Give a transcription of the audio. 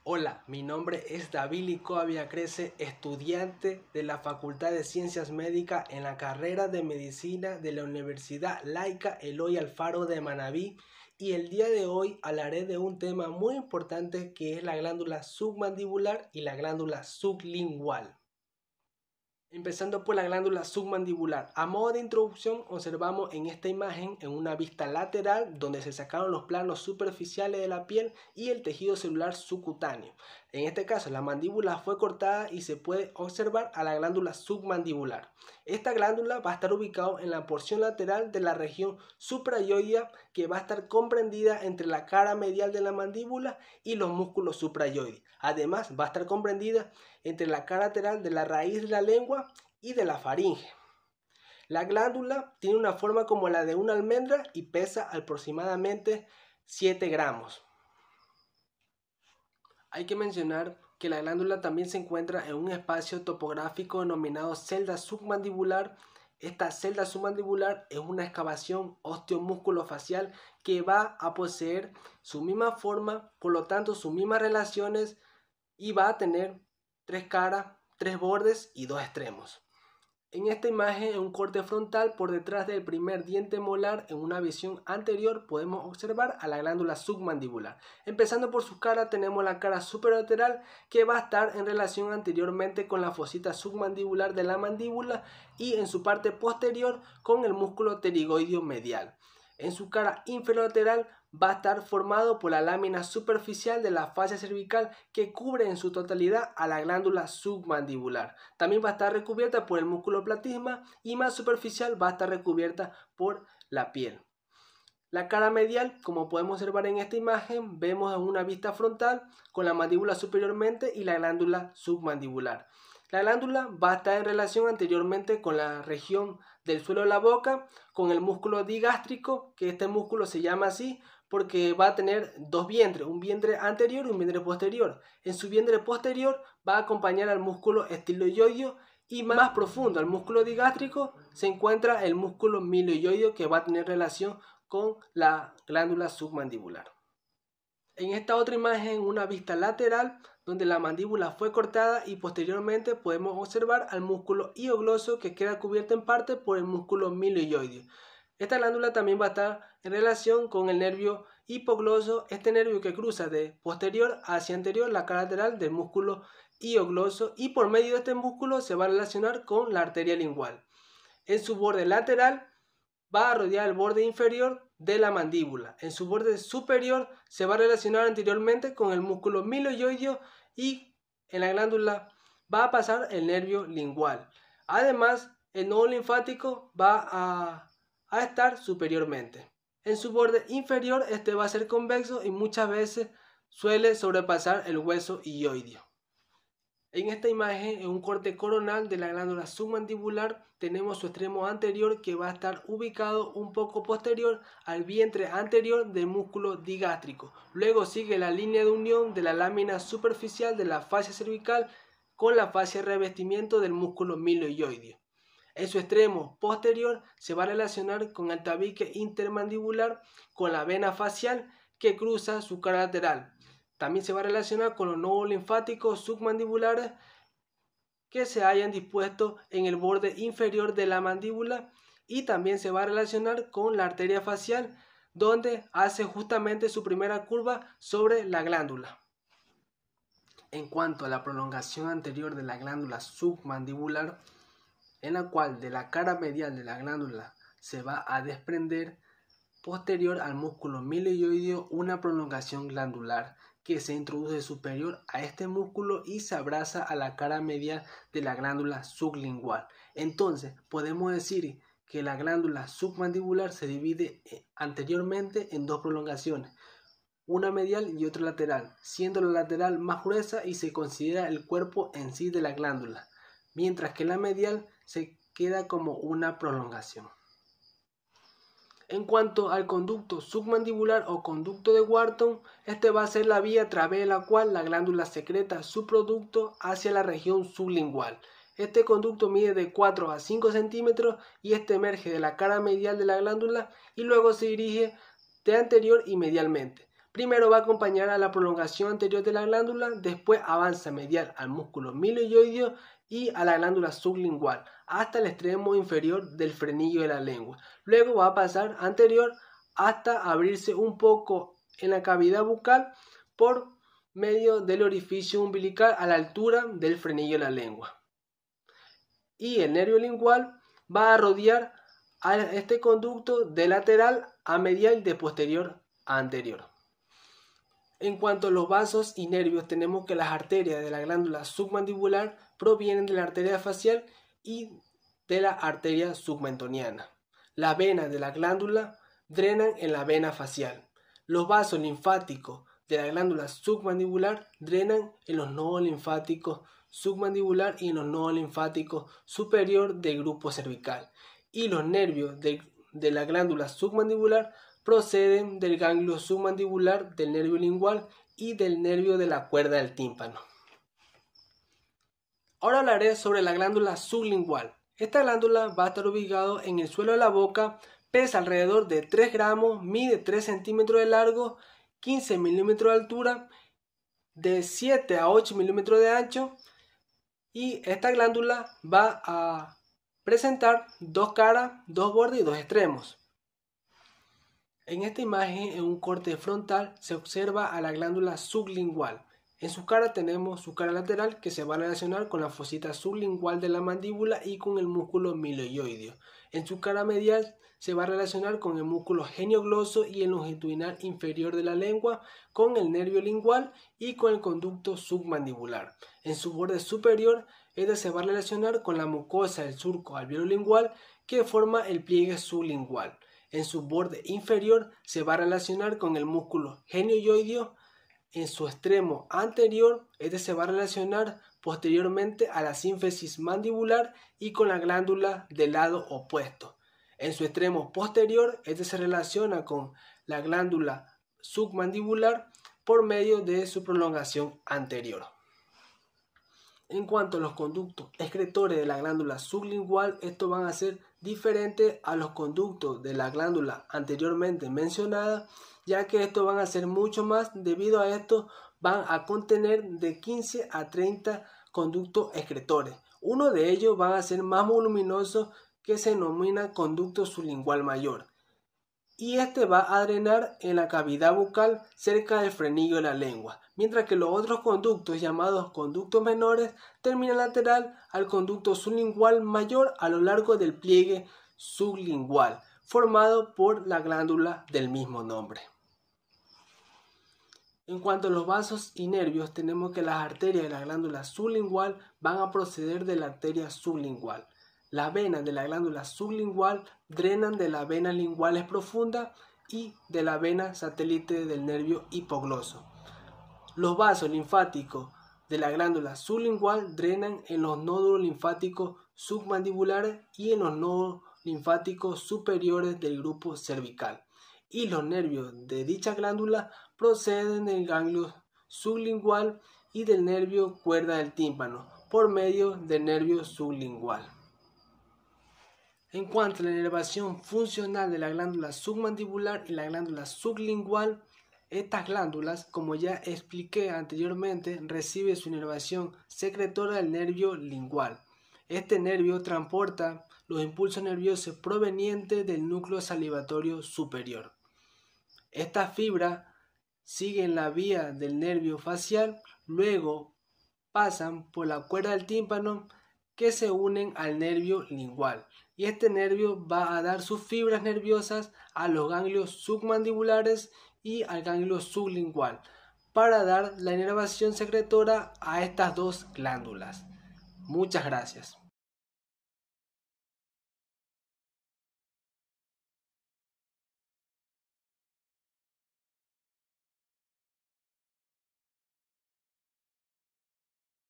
Hola, mi nombre es David Licó Viacrece, estudiante de la Facultad de Ciencias Médicas en la carrera de Medicina de la Universidad Laica Eloy Alfaro de Manabí, y el día de hoy hablaré de un tema muy importante que es la glándula submandibular y la glándula sublingual. Empezando por la glándula submandibular. A modo de introducción, observamos en esta imagen en una vista lateral donde se sacaron los planos superficiales de la piel y el tejido celular subcutáneo. En este caso, la mandíbula fue cortada y se puede observar a la glándula submandibular. Esta glándula va a estar ubicada en la porción lateral de la región suprayoidea, que va a estar comprendida entre la cara medial de la mandíbula y los músculos suprayoides. Además, va a estar comprendida entre la cara lateral de la raíz de la lengua y de la faringe. La glándula tiene una forma como la de una almendra y pesa aproximadamente 7 gramos. Hay que mencionar que la glándula también se encuentra en un espacio topográfico denominado celda submandibular. Esta celda submandibular es una excavación osteomúsculo-facial que va a poseer su misma forma, por lo tanto sus mismas relaciones, y va a tener 3 caras, 3 bordes y 2 extremos. En esta imagen, en un corte frontal por detrás del primer diente molar, en una visión anterior podemos observar a la glándula submandibular. Empezando por su cara, tenemos la cara superolateral, que va a estar en relación anteriormente con la fosita submandibular de la mandíbula y en su parte posterior con el músculo pterigoideo medial. En su cara inferior-lateral va a estar formado por la lámina superficial de la fascia cervical, que cubre en su totalidad a la glándula submandibular. También va a estar recubierta por el músculo platysma y más superficial va a estar recubierta por la piel. La cara medial, como podemos observar en esta imagen, vemos en una vista frontal con la mandíbula superiormente y la glándula submandibular. La glándula va a estar en relación anteriormente con la región del suelo de la boca, con el músculo digástrico, que este músculo se llama así porque va a tener dos vientres, un vientre anterior y un vientre posterior. En su vientre posterior va a acompañar al músculo estiloioideo, y más profundo al músculo digástrico se encuentra el músculo miloioideo, que va a tener relación con la glándula submandibular. En esta otra imagen, una vista lateral donde la mandíbula fue cortada, y posteriormente podemos observar al músculo hioglóso, que queda cubierto en parte por el músculo miloioideo. Esta glándula también va a estar en relación con el nervio hipogloso, este nervio que cruza de posterior hacia anterior la cara lateral del músculo hioglóso, y por medio de este músculo se va a relacionar con la arteria lingual. En su borde lateral va a rodear el borde inferior de la mandíbula. En su borde superior se va a relacionar anteriormente con el músculo miloioideo, y en la glándula va a pasar el nervio lingual. Además, el nodo linfático va a estar superiormente. En su borde inferior este va a ser convexo y muchas veces suele sobrepasar el hueso hioideo. En esta imagen, en un corte coronal de la glándula submandibular, tenemos su extremo anterior, que va a estar ubicado un poco posterior al vientre anterior del músculo digástrico. Luego sigue la línea de unión de la lámina superficial de la fascia cervical con la fascia de revestimiento del músculo miloioideo. En su extremo posterior se va a relacionar con el tabique intermandibular, con la vena facial que cruza su cara lateral. También se va a relacionar con los nodos linfáticos submandibulares que se hayan dispuesto en el borde inferior de la mandíbula, y también se va a relacionar con la arteria facial, donde hace justamente su primera curva sobre la glándula. En cuanto a la prolongación anterior de la glándula submandibular, en la cual de la cara medial de la glándula se va a desprender, posterior al músculo miloioideo, una prolongación glandular que se introduce superior a este músculo y se abraza a la cara medial de la glándula sublingual. Entonces podemos decir que la glándula submandibular se divide anteriormente en dos prolongaciones, una medial y otra lateral, siendo la lateral más gruesa y se considera el cuerpo en sí de la glándula, mientras que la medial se queda como una prolongación. En cuanto al conducto submandibular o conducto de Wharton, este va a ser la vía a través de la cual la glándula secreta su producto hacia la región sublingual. Este conducto mide de 4 a 5 centímetros y este emerge de la cara medial de la glándula y luego se dirige de anterior y medialmente. Primero va a acompañar a la prolongación anterior de la glándula, después avanza medial al músculo miloioideo y a la glándula sublingual hasta el extremo inferior del frenillo de la lengua. Luego va a pasar anterior hasta abrirse un poco en la cavidad bucal por medio del orificio umbilical a la altura del frenillo de la lengua. Y el nervio lingual va a rodear a este conducto de lateral a medial de posterior a anterior. En cuanto a los vasos y nervios, tenemos que las arterias de la glándula submandibular provienen de la arteria facial y de la arteria submentoniana. Las venas de la glándula drenan en la vena facial. Los vasos linfáticos de la glándula submandibular drenan en los nodos linfáticos submandibular y en los nodos linfáticos superior del grupo cervical. Y los nervios de la glándula submandibular proceden del ganglio submandibular, del nervio lingual y del nervio de la cuerda del tímpano. Ahora hablaré sobre la glándula sublingual. Esta glándula va a estar ubicada en el suelo de la boca, pesa alrededor de 3 gramos, mide 3 centímetros de largo, 15 milímetros de altura, de 7 a 8 milímetros de ancho, y esta glándula va a presentar 2 caras, 2 bordes y 2 extremos. En esta imagen, en un corte frontal, se observa a la glándula sublingual. En su cara tenemos su cara lateral que se va a relacionar con la fosita sublingual de la mandíbula y con el músculo miloioideo. En su cara medial se va a relacionar con el músculo geniogloso y el longitudinal inferior de la lengua, con el nervio lingual y con el conducto submandibular. En su borde superior, este se va a relacionar con la mucosa del surco alveolo-lingual que forma el pliegue sublingual. En su borde inferior se va a relacionar con el músculo genioioideo. En su extremo anterior, este se va a relacionar posteriormente a la sínfisis mandibular y con la glándula del lado opuesto. En su extremo posterior, este se relaciona con la glándula submandibular por medio de su prolongación anterior. En cuanto a los conductos excretores de la glándula sublingual, estos van a ser diferentes a los conductos de la glándula anteriormente mencionada, ya que estos van a ser mucho más. Debido a esto, van a contener de 15 a 30 conductos excretores. Uno de ellos va a ser más voluminoso, que se denomina conducto sublingual mayor, y este va a drenar en la cavidad bucal cerca del frenillo de la lengua, mientras que los otros conductos, llamados conductos menores, terminan lateral al conducto sublingual mayor a lo largo del pliegue sublingual, formado por la glándula del mismo nombre. En cuanto a los vasos y nervios, tenemos que las arterias de la glándula sublingual van a proceder de la arteria sublingual. Las venas de la glándula sublingual drenan de las venas linguales profundas y de la vena satélite del nervio hipogloso. Los vasos linfáticos de la glándula sublingual drenan en los nódulos linfáticos submandibulares y en los nódulos linfáticos superiores del grupo cervical. Y los nervios de dicha glándula proceden del ganglio sublingual y del nervio cuerda del tímpano por medio del nervio sublingual. En cuanto a la inervación funcional de la glándula submandibular y la glándula sublingual, estas glándulas, como ya expliqué anteriormente, reciben su inervación secretora del nervio lingual. Este nervio transporta los impulsos nerviosos provenientes del núcleo salivatorio superior. Estas fibras siguen la vía del nervio facial, luego pasan por la cuerda del tímpano que se unen al nervio lingual, y este nervio va a dar sus fibras nerviosas a los ganglios submandibulares y al ganglio sublingual para dar la inervación secretora a estas dos glándulas. Muchas gracias.